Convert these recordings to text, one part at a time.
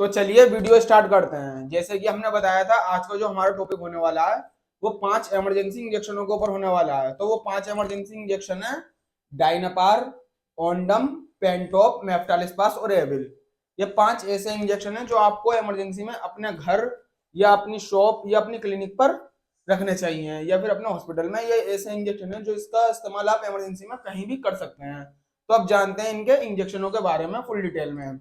तो चलिए video start करते हैं। जैसे कि हमने बताया था, आज का जो हमारा टॉपिक होने वाला है वो 5 इमरजेंसी इंजेक्शनों के ऊपर होने वाला है। तो वो 5 इमरजेंसी इंजेक्शन है डाइनापार, ओंडम, पेंटोप, मेफ्टालिस्पास और एविल। ये 5 ऐसे इंजेक्शन हैं जो आपको इमरजेंसी में अपने घर या अपनी शॉप या अपनी क्लिनिक पर रखने चाहिए, या फिर अपने हॉस्पिटल में। ये ऐसे इंजेक्शन है जो इसका इस्तेमाल आप इमरजेंसी में कहीं भी कर सकते हैं। तो अब जानते हैं इनके इंजेक्शनों के बारे में फुल डिटेल में।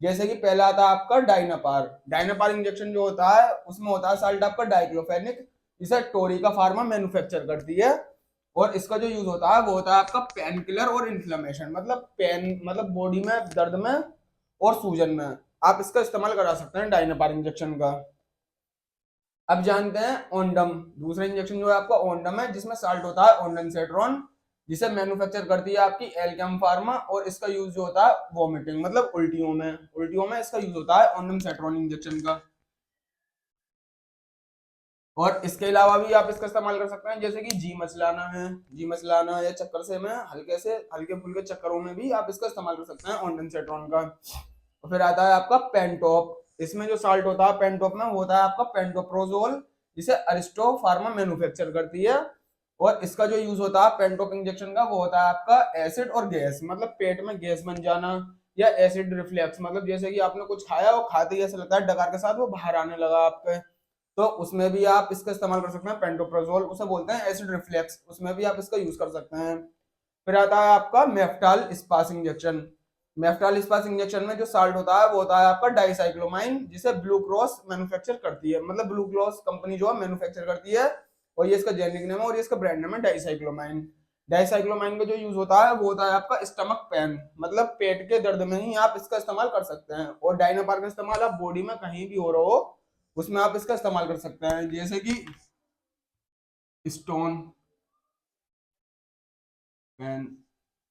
जैसे कि पहला आता है आपका डाइनापार। डाइनापार इंजेक्शन जो होता है उसमें होता है साल्ट आपका डाइक्लोफेनिक, जिसे टोरिका फार्मा मैन्युफैक्चर करती है। और इसका जो यूज होता है वो होता है आपका पेन किलर और इन्फ्लेमेशन, मतलब पेन मतलब बॉडी में दर्द में और सूजन में आप इसका इस्तेमाल करा सकते हैं डाइनापार इंजेक्शन का। अब जानते हैं ओंडम। दूसरा इंजेक्शन जो है आपका ओंडम है, जिसमें साल्ट होता है ओंडेंसेट्रॉन, जिसे मैन्युफैक्चर करती है आपकी एल्केम फार्मा। और इसका यूज जो होता है वॉमिटिंग मतलब उल्टियों में इसका यूज होता है ओंडेंसेट्रॉन इंजेक्शन का। और इसके अलावा भी आप इसका इस्तेमाल कर सकते हैं, जैसे कि जी मचलाना है, जी मचलाना या चक्कर से में हल्के फुल्के चक्करों में भी आप इसका इस्तेमाल कर सकते हैं ओंडेंसेट्रॉन का। और फिर आता है आपका पेंटॉप। इसमें जो साल्ट होता है पेंटॉप में वो होता है आपका पेंटोप्रोजोल, जिसे अरिस्टो फार्मा मैन्युफैक्चर करती है। और इसका जो यूज होता है पेंटोप इंजेक्शन का वो होता है आपका एसिड और गैस, मतलब पेट में गैस बन जाना या एसिड रिफ्लेक्स, मतलब जैसे कि आपने कुछ खाया और खाते ही ऐसा लगता है डकार के साथ वो बाहर आने लगा आपके, तो उसमें भी आप इसका इस्तेमाल कर सकते हैं। पेंटोप्रोजोल उसे बोलते हैं एसिड रिफ्लेक्स, उसमें भी आप इसका यूज कर सकते हैं। फिर आता है आपका मेफ्टाल स्पास इंजेक्शन। मेफ्टाल स्पास इंजेक्शन में जो साल्ट होता है वो होता है आपका डाइसाइक्लोमाइन, जिसे ब्लू क्रॉस मैन्युफैक्चर करती है, मतलब ब्लू क्रॉस कंपनी जो है मैन्युफैक्चर करती है। और ये इसका जेनेरिक नेम है और ये इसका ब्रांड नेम है डाइसाइक्लोमाइन। डाइसाइक्लोमाइन का जो यूज होता है वो होता है आपका स्टमक पेन, मतलब पेट के दर्द में ही आप इसका इस्तेमाल कर सकते हैं। और डाइनापार का इस्तेमाल आप बॉडी में कहीं भी हो रहा हो उसमें आप इसका इस्तेमाल कर सकते हैं, जैसे कि स्टोन पेन,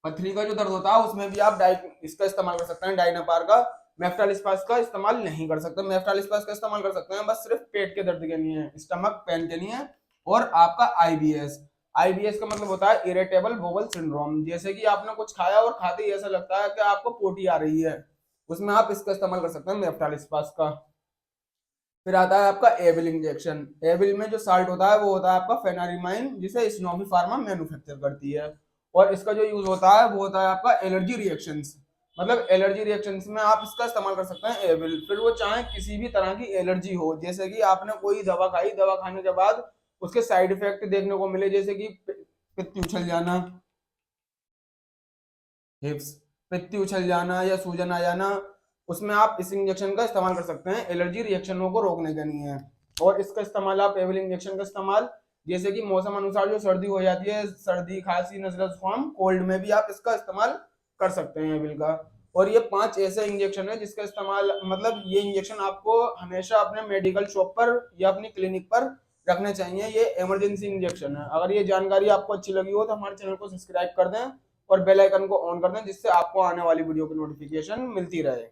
पथरी का जो दर्द होता है उसमें भी आप इसका इस्तेमाल कर सकते हैं डाइनापार का। मेफ्टाल स्पास का इस्तेमाल नहीं कर सकते। मेफ्टाल स्पास का इस्तेमाल कर सकते हैं बस सिर्फ पेट के दर्द के लिए, स्टमक पेन के लिए। और आपका आईबीएस, आईबीएस का मतलब होता है इरिटेबल बोवल सिंड्रोम, जैसे कि आपने कुछ खाया और खाते ही ऐसा लगता है कि आपको पोटी आ रही है, उसमें आप इसका इस्तेमाल कर सकते हैं मेफ्टाल स्पास का। फिर आता है आपका एविल इंजेक्शन। एविल में जो साल्ट होता है वो होता है आपका फेनारिमाइन, जिसे स्नोफी फार्मा मैन्युफैक्चर करती है। और इसका जो यूज होता है वो होता है आपका एलर्जी रिएक्शंस, मतलब एलर्जी रिएक्शंस में आप इसका इस्तेमाल कर सकते हैं एविल। फिर वो चाहे किसी भी तरह की एलर्जी हो, जैसे कि आपने कोई दवा खाई, दवा खाने के बाद उसके साइड इफेक्ट देखने को मिले, जैसे कि पित्त उछल जाना, हिप्स पित्ती उछल जाना या सूजन आ जाना, उसमें आप इस इंजेक्शन का इस्तेमाल कर सकते हैं एलर्जी रिएक्शनों को रोकने के लिए। और इसका इस्तेमाल आप एविल इंजेक्शन का इस्तेमाल जैसे कि मौसम अनुसार जो सर्दी हो जाती है, सर्दी खांसी नजला जुकाम कोल्ड में भी आप इसका इस्तेमाल कर सकते हैं एविल का। और ये 5 ऐसे इंजेक्शन है जिसका इस्तेमाल, मतलब ये इंजेक्शन आपको हमेशा अपने मेडिकल शॉप पर या अपनी क्लिनिक पर रखने चाहिए। ये इमरजेंसी इंजेक्शन है। अगर ये जानकारी आपको अच्छी लगी हो तो हमारे चैनल को सब्सक्राइब कर दें और बेल आइकन को ऑन कर दें, जिससे आपको आने वाली वीडियो की नोटिफिकेशन मिलती रहे।